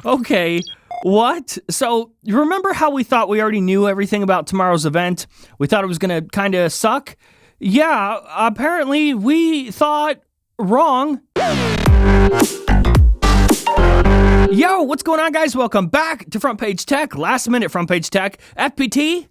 Okay. What? So, you remember how we thought we already knew everything about tomorrow's event? We thought it was gonna kinda suck? Yeah, apparently we thought wrong. Yo, what's going on, guys? Welcome back to Front Page Tech, last minute Front Page Tech, FPT.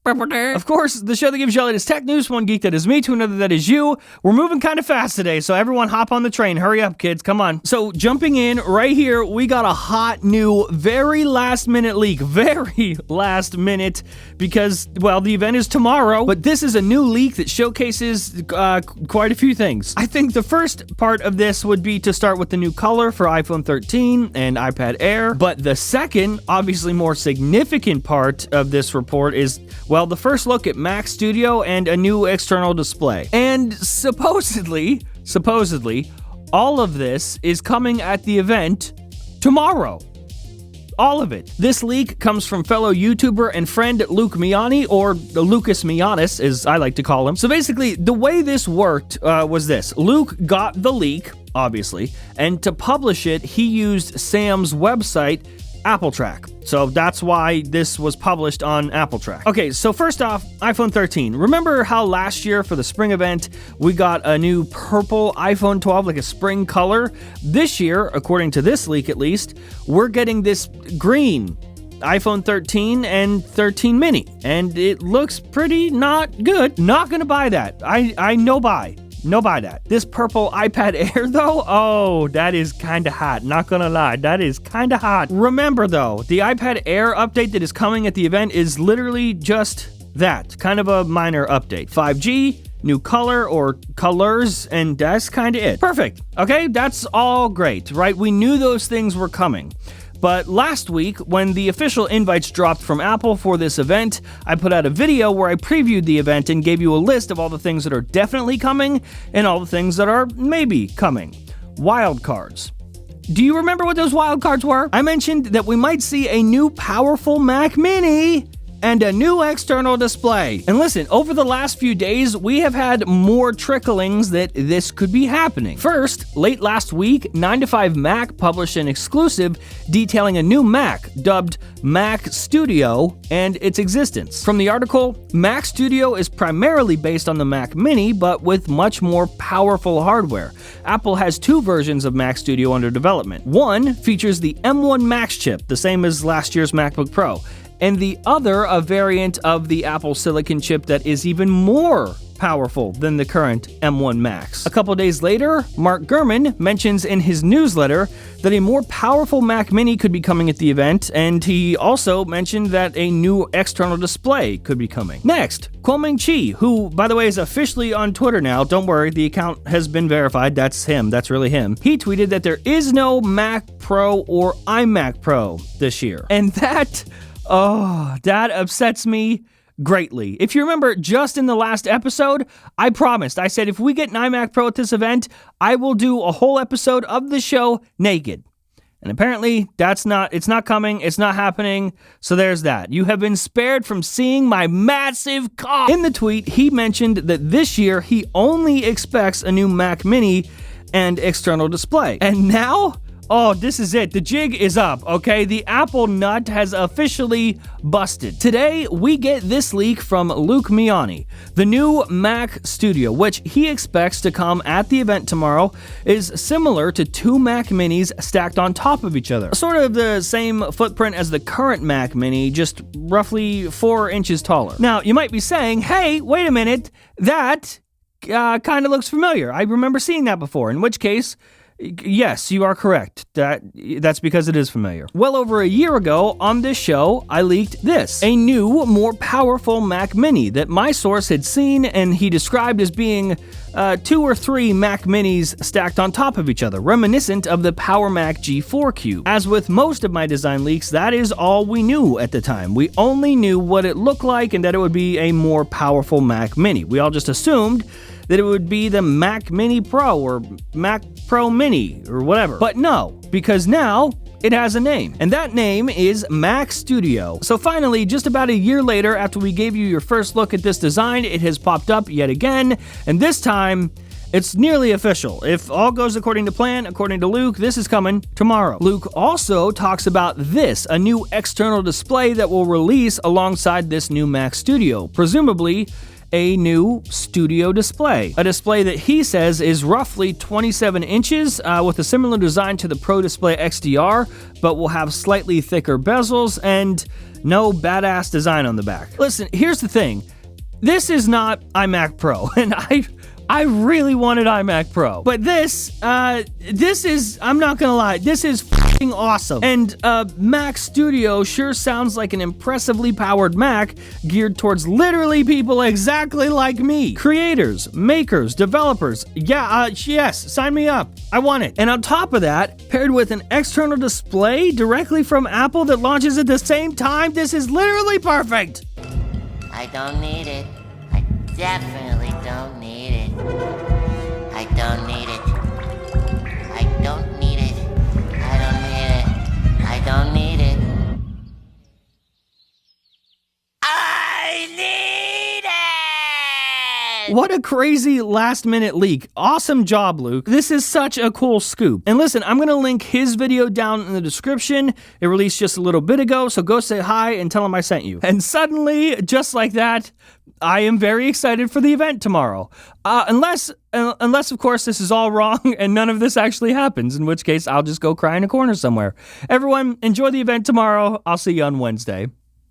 Of course, the show that gives you all the latest tech news, one geek that is me to another that is you. We're moving kind of fast today, so everyone hop on the train. Hurry up, kids. Come on. So jumping in right here, we got a hot new, very last minute leak. Very last minute because, well, the event is tomorrow, but this is a new leak that showcases quite a few things. I think the first part of this would be to start with the new color for iPhone 13 and iPad Air, but the second, obviously more significant part of this report is, well, the first look at Mac Studio and a new external display. And supposedly, all of this is coming at the event tomorrow. All of it. This leak comes from fellow YouTuber and friend Luke Miani, or Lucas Mianis, as I like to call him. So basically, the way this worked was this. Luke got the leak, obviously, and to publish it, he used Sam's website, Apple Track. So that's why this was published on Apple Track. Okay, so first off, iPhone 13. Remember how last year for the spring event, we got a new purple iPhone 12, like a spring color? This year, according to this leak at least, we're getting this green iPhone 13 and 13 mini, and it looks pretty not good. Not gonna buy that. I no buy. No buy that. This purple iPad Air though, oh, that is kinda hot. Not gonna lie, that is kinda hot. Remember though, the iPad Air update that is coming at the event is literally just that. Kind of a minor update. 5G, new color or colors, and that's kinda it. Perfect. Okay, that's all great, right? We knew those things were coming. But last week, when the official invites dropped from Apple for this event, I put out a video where I previewed the event and gave you a list of all the things that are definitely coming and all the things that are maybe coming. Wildcards. Do you remember what those wildcards were? I mentioned that we might see a new powerful Mac Mini and a new external display. And listen, over the last few days, we have had more tricklings that this could be happening. First, late last week, 9to5Mac published an exclusive detailing a new Mac, dubbed Mac Studio, and its existence. From the article, Mac Studio is primarily based on the Mac Mini, but with much more powerful hardware. Apple has two versions of Mac Studio under development. One features the M1 Max chip, the same as last year's MacBook Pro, and the other a variant of the Apple Silicon chip that is even more powerful than the current M1 Max. A couple days later, Mark Gurman mentions in his newsletter that a more powerful Mac Mini could be coming at the event, and he also mentioned that a new external display could be coming. Next, Kwoming Chi, who, by the way, is officially on Twitter now. Don't worry, the account has been verified. That's him. That's really him. He tweeted that there is no Mac Pro or iMac Pro this year. And that upsets me greatly. If you remember, just in the last episode, I promised. I said if we get an iMac Pro at this event, I will do a whole episode of the show naked. And apparently, it's not coming, it's not happening, so there's that. You have been spared from seeing my massive cock. In the tweet, he mentioned that this year, he only expects a new Mac Mini and external display. And now, oh, this is it. The jig is up, okay? The Apple nut has officially busted. Today, we get this leak from Luke Miani. The new Mac Studio, which he expects to come at the event tomorrow, is similar to two Mac Minis stacked on top of each other. Sort of the same footprint as the current Mac Mini, just roughly 4 inches taller. Now, you might be saying, hey, wait a minute, that kind of looks familiar. I remember seeing that before, in which case, yes, you are correct. That's because it is familiar. Well over a year ago, on this show, I leaked this. A new, more powerful Mac Mini that my source had seen and he described as being 2 or 3 Mac Minis stacked on top of each other, reminiscent of the Power Mac G4 Cube. As with most of my design leaks, that is all we knew at the time. We only knew what it looked like and that it would be a more powerful Mac Mini. We all just assumed that it would be the Mac Mini Pro or Mac Pro Mini or whatever. But no, because now it has a name, and that name is Mac Studio. So finally, just about a year later, after we gave you your first look at this design, it has popped up yet again, and this time It's nearly official. If all goes according to plan, according to Luke, this is coming tomorrow. Luke also talks about this, a new external display that will release alongside this new Mac Studio, presumably a new studio display. A display that he says is roughly 27 inches with a similar design to the Pro Display XDR, but will have slightly thicker bezels and no badass design on the back. Listen, here's the thing. This is not iMac Pro, and I really wanted iMac Pro. But this is, I'm not gonna lie, this is f***ing awesome. And Mac Studio sure sounds like an impressively powered Mac geared towards literally people exactly like me. Creators, makers, developers. Yeah, yes, sign me up. I want it. And on top of that, paired with an external display directly from Apple that launches at the same time, this is literally perfect. I don't need it. I definitely don't need it. I don't need it. I don't need it. I don't need it. I don't need it. I need it! What a crazy last-minute leak. Awesome job, Luke. This is such a cool scoop. And listen, I'm going to link his video down in the description. It released just a little bit ago, so go say hi and tell him I sent you. And suddenly, just like that, I am very excited for the event tomorrow. Unless, of course, this is all wrong and none of this actually happens, in which case I'll just go cry in a corner somewhere. Everyone, enjoy the event tomorrow. I'll see you on Wednesday.